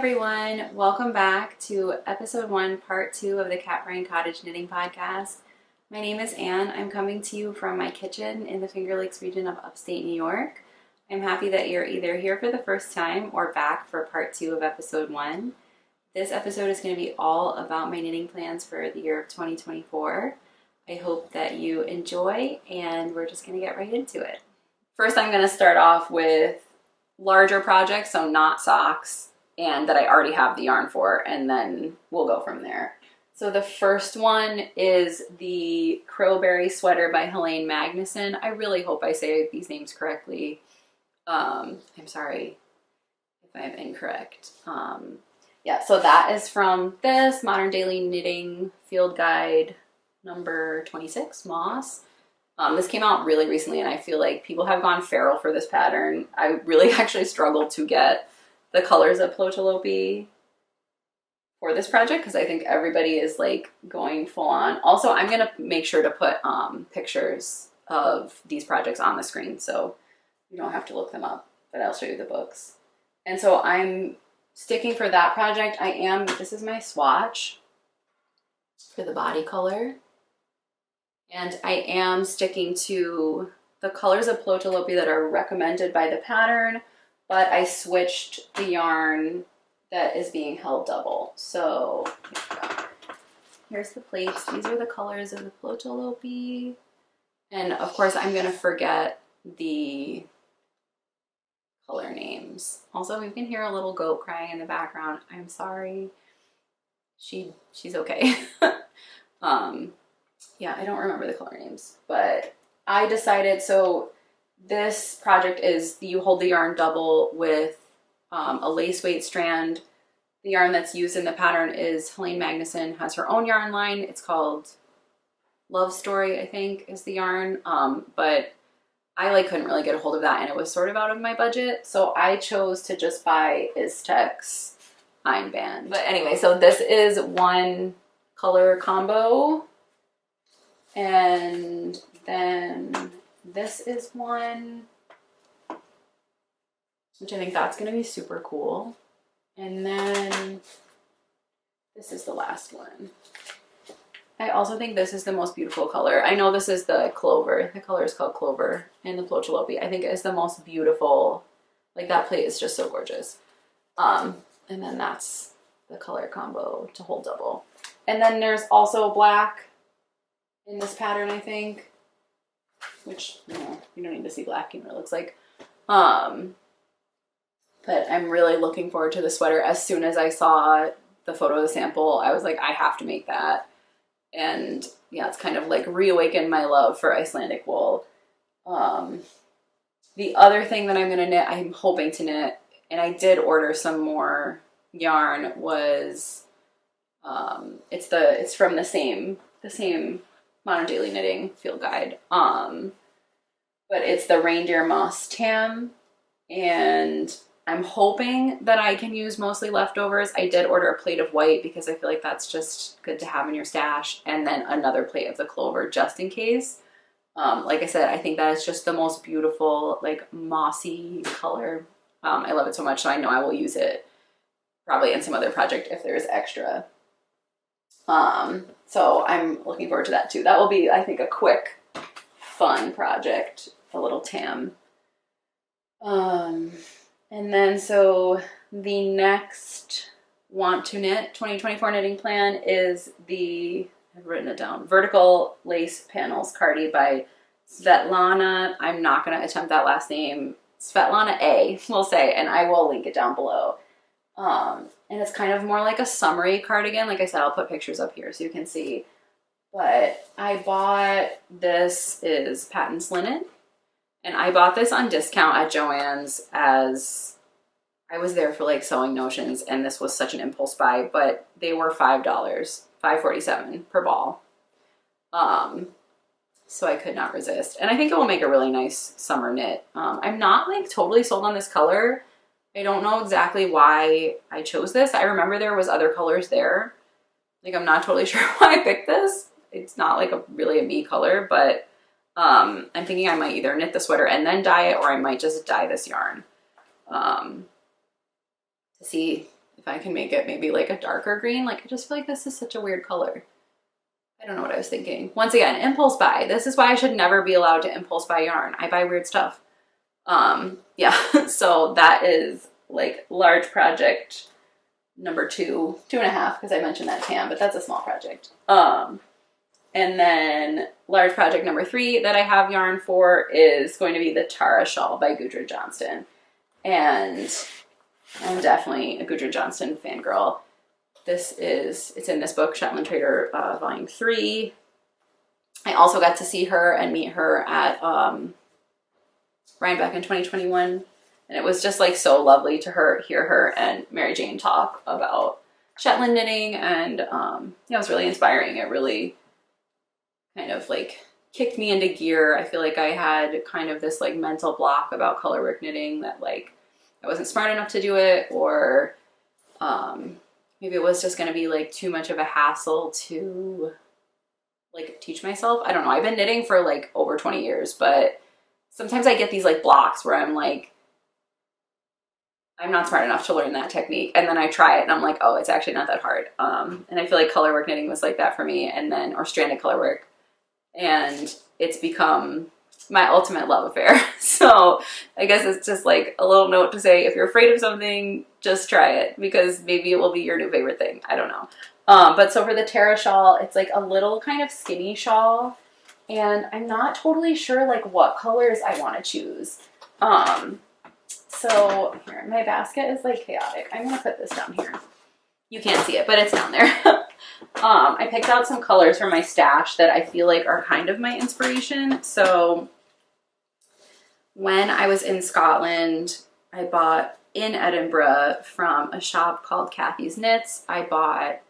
everyone, welcome back to episode 1, part 2 of the Caprine Cottage Knitting Podcast. My name is Anne. I'm coming to you from my kitchen in the Finger Lakes region of upstate New York. I'm happy that you're either here for the first time or back for part 2 of episode 1. This episode is going to be all about my knitting plans for the year of 2024. I hope that you enjoy, and we're just going to get right into it. First, I'm going to start off with larger projects, so not socks, and that I already have the yarn for, and then we'll go from there. So the first one is the Crowberry Sweater by Helene Magnusson. I really hope I say these names correctly. I'm sorry if I'm incorrect. Yeah, so that is from this Modern Daily Knitting Field Guide number 26, Moss. This came out really recently, and I feel like people have gone feral for this pattern. I really actually struggled to get the colors of Plötulopi for this project because I think everybody is like going full on. Also, I'm going to make sure to put pictures of these projects on the screen so you don't have to look them up, but I'll show you the books. And so I'm sticking for that project. This is my swatch for the body color. And I am sticking to the colors of Plötulopi that are recommended by the pattern, but I switched the yarn that is being held double. So here's the plates. These are the colors of the Plötulopi. And of course, I'm going to forget the color names. Also, you can hear a little goat crying in the background. I'm sorry. She's okay. Yeah, I don't remember the color names, but I decided, so this project is you hold the yarn double with a lace weight strand. The yarn that's used in the pattern is Helene Magnusson has her own yarn line. It's called Love Story, I think, is the yarn. But I couldn't really get a hold of that, and it was sort of out of my budget. So I chose to just buy Iztek's Einband. But anyway, so this is one color combo. And then this is one, which I think that's going to be super cool. And then this is the last one. I also think this is the most beautiful color. I know this is the Clover. The color is called Clover in the Plötulopi. I think it is the most beautiful. Like, that plate is just so gorgeous. And then that's the color combo to hold double. And then there's also black in this pattern, I think, which, you don't need to see black, you know what it looks like. But I'm really looking forward to the sweater. As soon as I saw the photo of the sample, I was like, I have to make that. And yeah, it's kind of like reawakened my love for Icelandic wool. The other thing that I'm going to knit, I'm hoping to knit, and I did order some more yarn, was, it's from the same Modern Daily Knitting Field Guide. But it's the Reindeer Moss Tam, and I'm hoping that I can use mostly leftovers. I did order a plate of white because I feel like that's just good to have in your stash, and then another plate of the Clover just in case. Like I said, I think that is just the most beautiful, like, mossy color. I love it so much, so I know I will use it probably in some other project if there's extra. So I'm looking forward to that too. That will be, I think, a quick, fun project, a little tam. And then so the next want to knit 2024 knitting plan is I've written it down, Vertical Lace Panels Cardi by Svetlana. I'm not going to attempt that last name. Svetlana A, we'll say, and I will link it down below. And it's kind of more like a summery cardigan. Like I said, I'll put pictures up here so you can see. But I bought, this is Patons Linen. And I bought this on discount at Joann's, as I was there for like sewing notions, and this was such an impulse buy, but they were $5, $5.47 per ball. So I could not resist. And I think it will make a really nice summer knit. I'm not like totally sold on this color. I don't know exactly why I chose this. I remember there was other colors there. Like, I'm not totally sure why I picked this. It's not like really a me color, but I'm thinking I might either knit the sweater and then dye it, or I might just dye this yarn to see if I can make it maybe like a darker green. Like I just feel like this is such a weird color. I don't know what I was thinking. Once again, impulse buy. This is why I should never be allowed to impulse buy yarn. I buy weird stuff. Yeah, so that is like large project number 2, 2.5, because I mentioned that tam, but that's a small project. And then large project number 3 that I have yarn for is going to be the Tara shawl by Gudrun Johnston. And I'm definitely a Gudrun Johnston fangirl. It's in this book, Shetland Trader, volume 3. I also got to see her and meet her at Rhinebeck in 2021. And it was just like so lovely to hear her and Mary Jane talk about Shetland knitting. And yeah, it was really inspiring. It really kind of like kicked me into gear. I feel like I had kind of this like mental block about colorwork knitting that like I wasn't smart enough to do it, or maybe it was just going to be like too much of a hassle to like teach myself. I don't know. I've been knitting for like over 20 years, but sometimes I get these like blocks where I'm like, I'm not smart enough to learn that technique. And then I try it and I'm like, oh, it's actually not that hard. And I feel like colorwork knitting was like that for me, and then, or stranded colorwork. And it's become my ultimate love affair. So I guess it's just like a little note to say, if you're afraid of something, just try it, because maybe it will be your new favorite thing. I don't know. But so for the Tara shawl, it's like a little kind of skinny shawl, and I'm not totally sure like what colors I want to choose. So here, my basket is like chaotic. I'm going to put this down here. You can't see it, but it's down there. I picked out some colors from my stash that I feel like are kind of my inspiration. So when I was in Scotland, I bought in Edinburgh from a shop called Kathy's Knits. I bought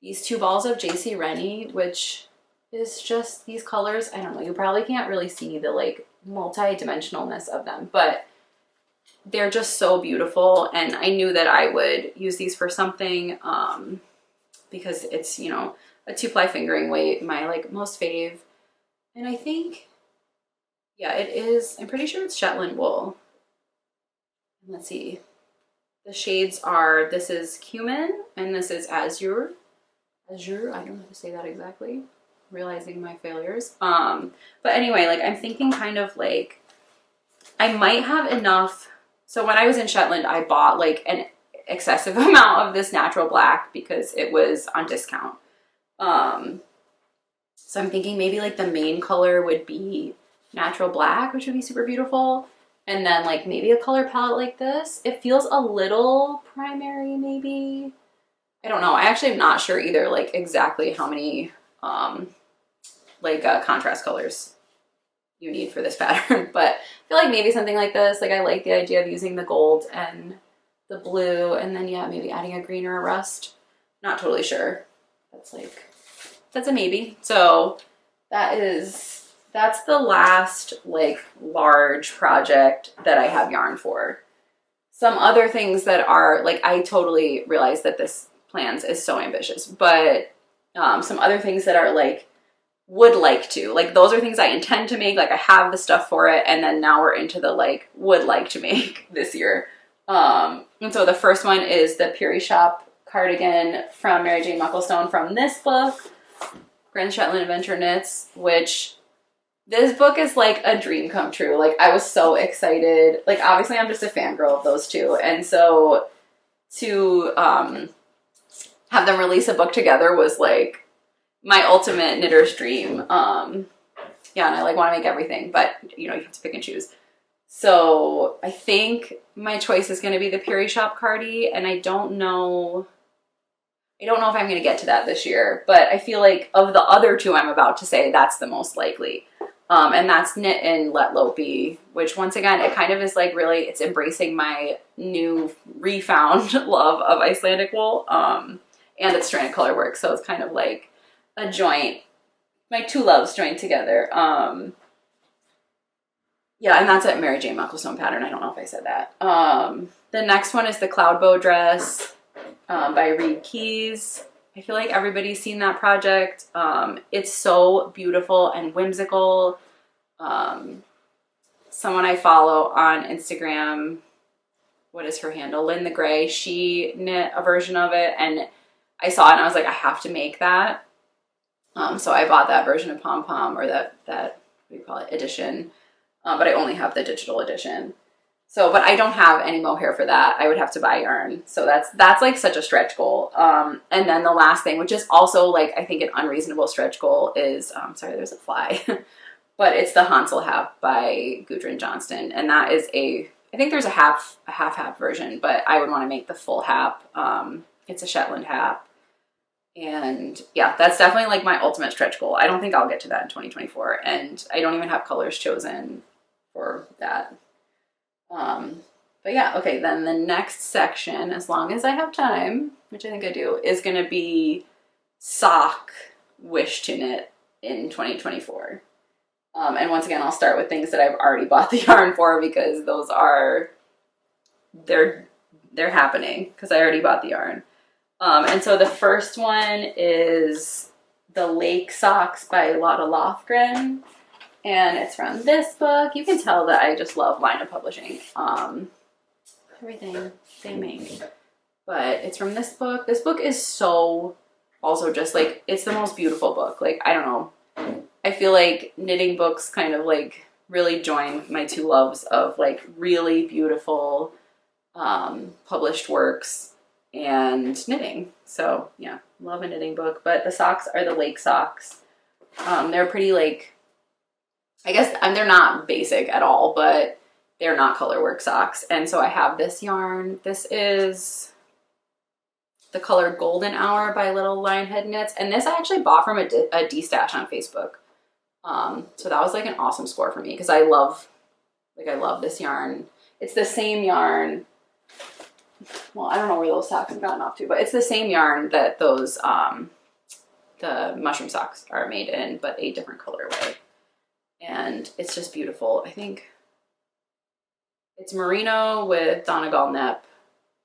these 2 balls of JC Rennie, which is just these colors. I don't know, you probably can't really see the like multi-dimensionalness of them, but they're just so beautiful. And I knew that I would use these for something, because it's, you know, a 2-ply fingering weight, my like most fave. And I think, yeah, it is, I'm pretty sure it's Shetland wool. Let's see. The shades are, this is Cumin and this is Azure. Azure, I don't know how to say that exactly. Realizing my failures. But anyway, like I'm thinking kind of like, I might have enough. So when I was in Shetland, I bought like an excessive amount of this natural black because it was on discount. So I'm thinking maybe like the main color would be natural black, which would be super beautiful. And then like maybe a color palette like this. It feels a little primary maybe. I don't know. I actually am not sure either, like exactly how many contrast colors you need for this pattern. But I feel like maybe something like this. Like I like the idea of using the gold and the blue, and then yeah, maybe adding a green or a rust. Not totally sure. That's a maybe. So that's the last like large project that I have yarn for. Some other things that are like, I totally realize that this plans is so ambitious, but some other things that are like, would like to, like those are things I intend to make, like I have the stuff for it, and then now we're into the like, would like to make this year. And so the first one is the Puri Shop cardigan from Mary Jane Mucklestone from this book, Grand Shetland Adventure Knits, which this book is like a dream come true. Like I was so excited. Like obviously I'm just a fangirl of those two. And so to have them release a book together was like my ultimate knitter's dream. Yeah, and I like want to make everything, but you know, you have to pick and choose. So I think my choice is going to be the Puri Shop cardi, and I don't know if I'm going to get to that this year, but I feel like of the other two I'm about to say, that's the most likely. And that's knit in Plötulopi, which once again, it kind of is like really, it's embracing my new refound love of Icelandic wool, and it's stranded color work. So it's kind of like a joint, my two loves joined together. Yeah, and that's a Mary Jane Mucklestone pattern. I don't know if I said that. The next one is the Cloud Bow Dress by Reed Keys. I feel like everybody's seen that project. It's so beautiful and whimsical. Someone I follow on Instagram what is her handle? Lynn the Gray. She knit a version of it, and I saw it and I was like, I have to make that. So I bought that version of Pom Pom, or that what do you call it, edition. But I only have the digital edition. So, but I don't have any mohair for that. I would have to buy yarn. So that's like such a stretch goal. And then the last thing, which is also like, I think an unreasonable stretch goal is, sorry, there's a fly, but it's the Hansel hat by Gudrun Johnston. And that is I think there's a half version, but I would want to make the full hat. It's a Shetland hat. And yeah, that's definitely like my ultimate stretch goal. I don't think I'll get to that in 2024. And I don't even have colors chosen for that. But yeah, okay, then the next section, as long as I have time, which I think I do, is going to be sock wish to knit in 2024. And once again, I'll start with things that I've already bought the yarn for, because those are, they're happening because I already bought the yarn. And so the first one is the Lake Socks by Lotta Löthgren. And it's from this book. You can tell that I just love Line of Publishing. Everything they make. But it's from this book. This book is so, also just like, it's the most beautiful book. Like, I don't know. I feel like knitting books kind of like really join my two loves of like really beautiful published works and knitting. So yeah, love a knitting book. But the socks are the Lake Socks. They're pretty like, I guess they're not basic at all, but they're not colorwork socks. And so I have this yarn. This is the color Golden Hour by Little Lionhead Knits. And this I actually bought from a D-stash on Facebook. So that was like an awesome score for me, because I love this yarn. It's the same yarn. Well, I don't know where those socks have gotten off to, but it's the same yarn that those, the mushroom socks are made in, but a different colorway. And it's just beautiful. I think it's merino with Donegal nep.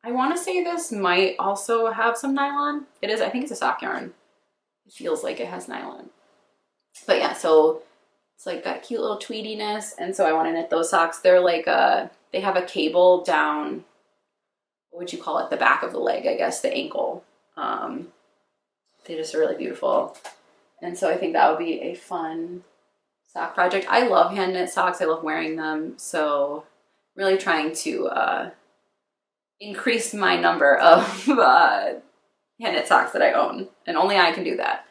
I want to say this might also have some nylon. It is, I think it's a sock yarn. It feels like it has nylon. But yeah, so it's like that cute little tweediness. And so I want to knit those socks. They're like they have a cable down, what would you call it? The back of the leg, I guess, the ankle. They just are really beautiful. And so I think that would be a fun sock project. I love hand knit socks. I love wearing them. So really trying to increase my number of hand knit socks that I own. And only I can do that.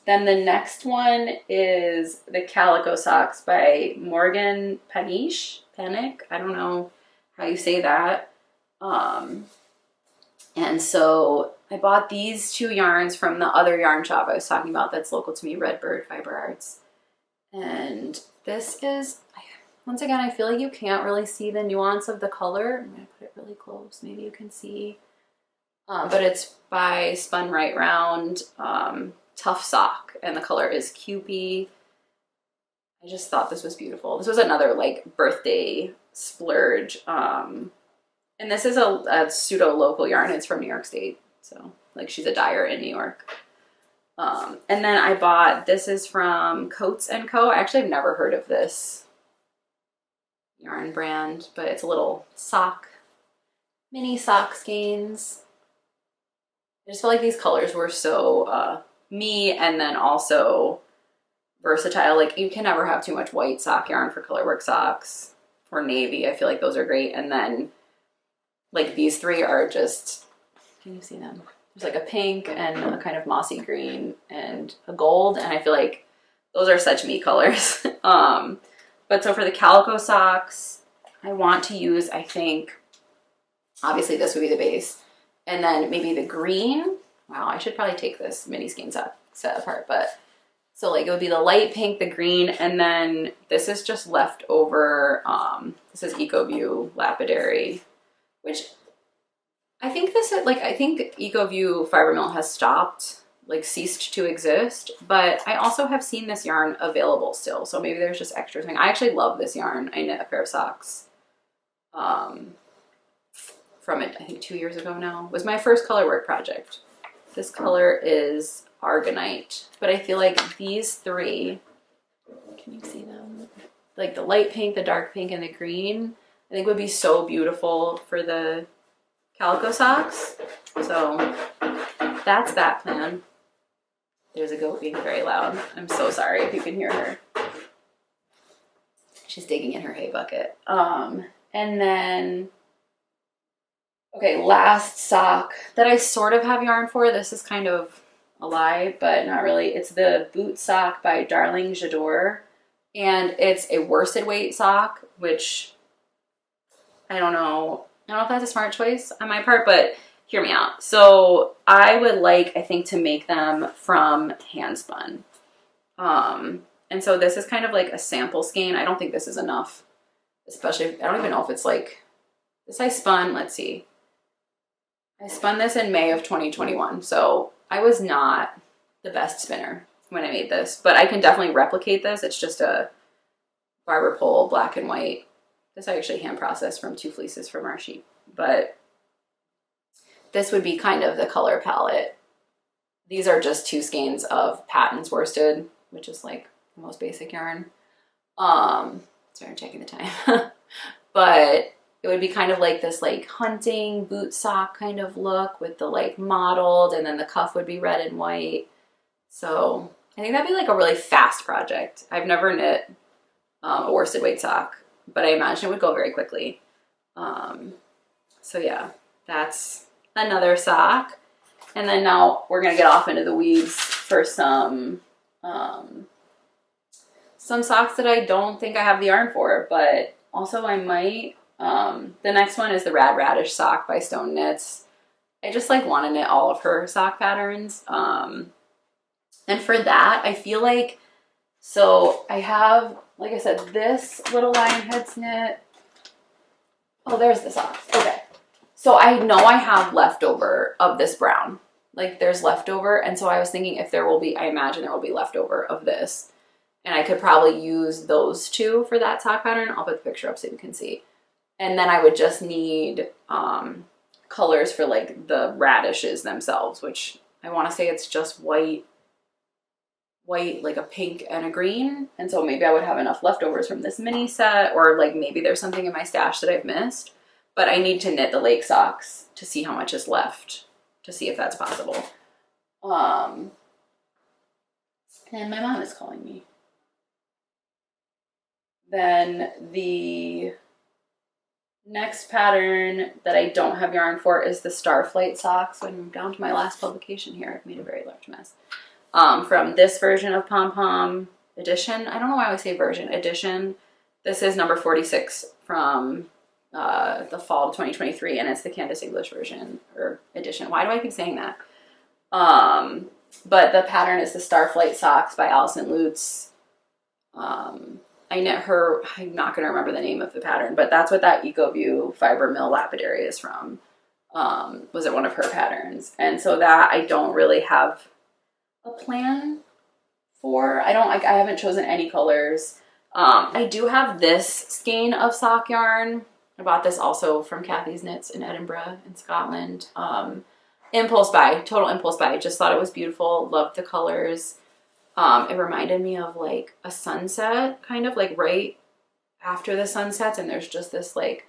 Then the next one is the Calico Socks by Morgan Panish. Panic? I don't know how you say that. And so I bought these two yarns from the other yarn shop I was talking about that's local to me, Redbird Fiber Arts. And this is, once again, I feel like you can't really see the nuance of the color. I'm going to put it really close. Maybe you can see. But it's by Spun Right Round Tough Sock. And the color is Cupie. I just thought this was beautiful. This was another like birthday splurge. And this is a pseudo local yarn. It's from New York State. So like she's a dyer in New York. And then I bought, this is from Coats & Co. Actually, I've never heard of this yarn brand, but it's a little sock, mini sock skeins. I just felt like these colors were so me, and then also versatile. Like you can never have too much white sock yarn for colorwork socks or navy. I feel like those are great. And then like these three are just, can you see them? There's like a pink and a kind of mossy green and a gold. And I feel like those are such me colors. But so for the Calico Socks, I want to use, I think, obviously this would be the base. And then maybe the green. Wow, I should probably take this mini skein set apart. But so like it would be the light pink, the green, and then this is just leftover. This is EcoView Lapidary, which I think this is like, I think EcoView Fiber Mill has stopped, like ceased to exist, but I also have seen this yarn available still. So maybe there's just extra thing. I actually love this yarn. I knit a pair of socks from it, I think 2 years ago now. It was my first colorwork project. This color is Argonite, but I feel like these three, can you see them? Like the light pink, the dark pink, and the green, I think would be so beautiful for the Calico Socks. So that's that plan. There's a goat being very loud. I'm so sorry if you can hear her. She's digging in her hay bucket. And then, okay, last sock that I sort of have yarn for. This is kind of a lie, but not really. It's the boot sock by Darling J'adore. And it's a worsted weight sock, which I don't know if that's a smart choice on my part, but hear me out. So I would like, I think, to make them from hand spun. And so this is kind of like a sample skein. I don't think this is enough, especially, I don't even know if it's like, this I spun, let's see. I spun this in May of 2021. So I was not the best spinner when I made this, but I can definitely replicate this. It's just a barber pole, black and white. This I actually hand processed from 2 fleeces from our sheep, but this would be kind of the color palette. These are just 2 skeins of Patons worsted, which is like the most basic yarn. Sorry, I'm checking the time. But it would be kind of like this like hunting boot sock kind of look with the like mottled, and then the cuff would be red and white. So I think that'd be like a really fast project. I've never knit a worsted weight sock, but I imagine it would go very quickly. So yeah, that's another sock. And then now we're gonna get off into the weeds for some socks that I don't think I have the yarn for, but also I might. The next one is the Radish Sock by Stone Knits. I just like want to knit all of her sock patterns. And for that, I feel like, so I have, like I said, this little Lionhead's knit. Oh, there's the socks. Okay. So I know I have leftover of this brown. Like there's leftover. And so I was thinking if there will be, I imagine there will be leftover of this. And I could probably use those 2 for that sock pattern. I'll put the picture up so you can see. And then I would just need colors for like the radishes themselves, which I want to say it's just white, like a pink and a green. And so maybe I would have enough leftovers from this mini set, or like maybe there's something in my stash that I've missed. But I need to knit the lake socks to see how much is left, to see if that's possible. And my mom is calling me. Then the next pattern that I don't have yarn for is the Starflight Socks. I'm down to my last publication here. I've made a very large mess. From this version of Pom Pom edition. I don't know why I always say version. Edition. This is number 46 from the fall of 2023, and it's the Candace English version, or edition. Why do I keep saying that? But the pattern is the Starflight Socks by Alison Lutz. I knit her, I'm not going to remember the name of the pattern, but that's what that EcoView Fiber Mill Lapidary is from. Was it one of her patterns? And so that I don't really have a plan for. I haven't chosen any colors. I do have this skein of sock yarn. I bought this also from Kathy's Knits in Edinburgh in Scotland. Impulse buy, total impulse buy. Just thought it was beautiful. Loved the colors. It reminded me of like a sunset, kind of like right after the sun sets, and there's just this like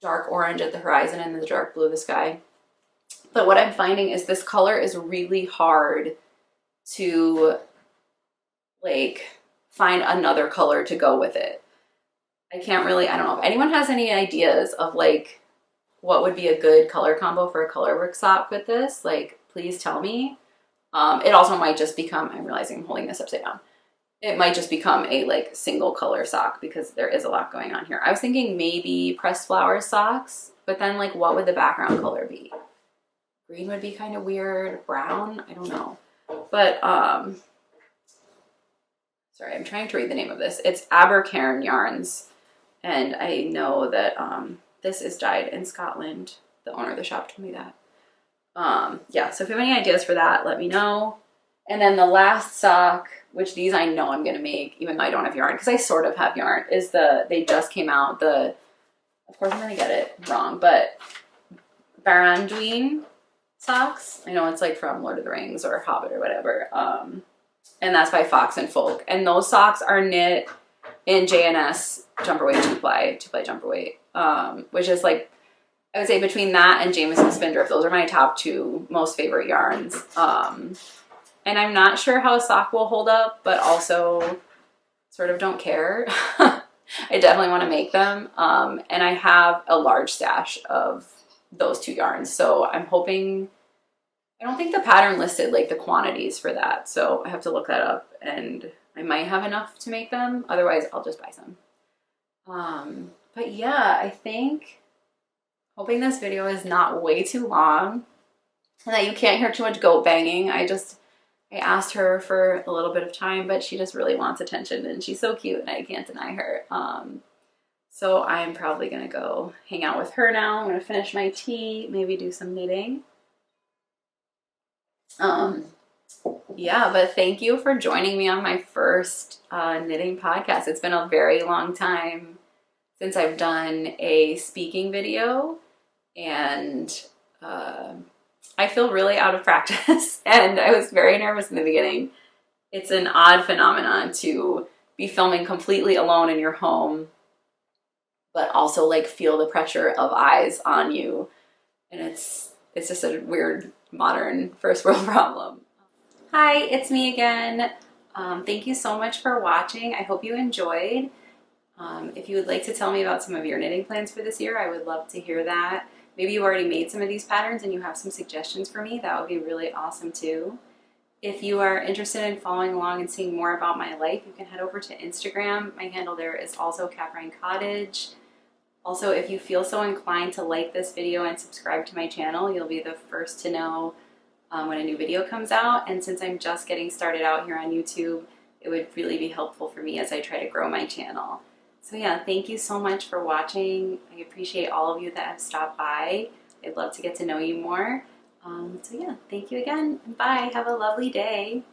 dark orange at the horizon and the dark blue of the sky. But what I'm finding is this color is really hard to like find another color to go with it. I don't know if anyone has any ideas of like what would be a good color combo for a colorwork sock with this. Like, please tell me. It also might just become, I'm realizing I'm holding this upside down. It might just become a like single color sock because there is a lot going on here. I was thinking maybe pressed flowers socks, but then like what would the background color be? Green would be kind of weird. Brown? I don't know. But, sorry, I'm trying to read the name of this. It's Abercairn Yarns. And I know that this is dyed in Scotland. The owner of the shop told me that. Yeah, so if you have any ideas for that, let me know. And then the last sock, which these I know I'm going to make, even though I don't have yarn, because I sort of have yarn, is they just came out, of course I'm going to get it wrong, but Barandween socks. I know it's like from Lord of the Rings or Hobbit or whatever. And that's by Fox and Folk. And those socks are knit in JNS Jumperweight, two-ply Jumperweight, which is like, I would say between that and Jameson Spindrift, those are my top 2 most favorite yarns. And I'm not sure how a sock will hold up, but also sort of don't care. I definitely want to make them. And I have a large stash of those 2 yarns. So I'm hoping, I don't think the pattern listed like the quantities for that. So I have to look that up, and I might have enough to make them. Otherwise, I'll just buy some. But yeah, I think, hoping this video is not way too long and that you can't hear too much goat banging. I asked her for a little bit of time, but she just really wants attention, and she's so cute and I can't deny her. So I'm probably going to go hang out with her now. I'm going to finish my tea, maybe do some knitting. Yeah, but thank you for joining me on my first knitting podcast. It's been a very long time since I've done a speaking video, and I feel really out of practice, and I was very nervous in the beginning. It's an odd phenomenon to be filming completely alone in your home, but also like feel the pressure of eyes on you, and it's just a weird modern first world problem. Hi, it's me again. Thank you so much for watching. I hope you enjoyed. If you would like to tell me about some of your knitting plans for this year, I would love to hear that. Maybe you already made some of these patterns and you have some suggestions for me. That would be really awesome too. If you are interested in following along and seeing more about my life, you can head over to Instagram. My handle there is also Caprine Cottage. Also, if you feel so inclined to like this video and subscribe to my channel, you'll be the first to know when a new video comes out. And since I'm just getting started out here on YouTube, it would really be helpful for me as I try to grow my channel. So yeah, thank you so much for watching. I appreciate all of you that have stopped by. I'd love to get to know you more. So yeah, thank you again, and bye. Have a lovely day.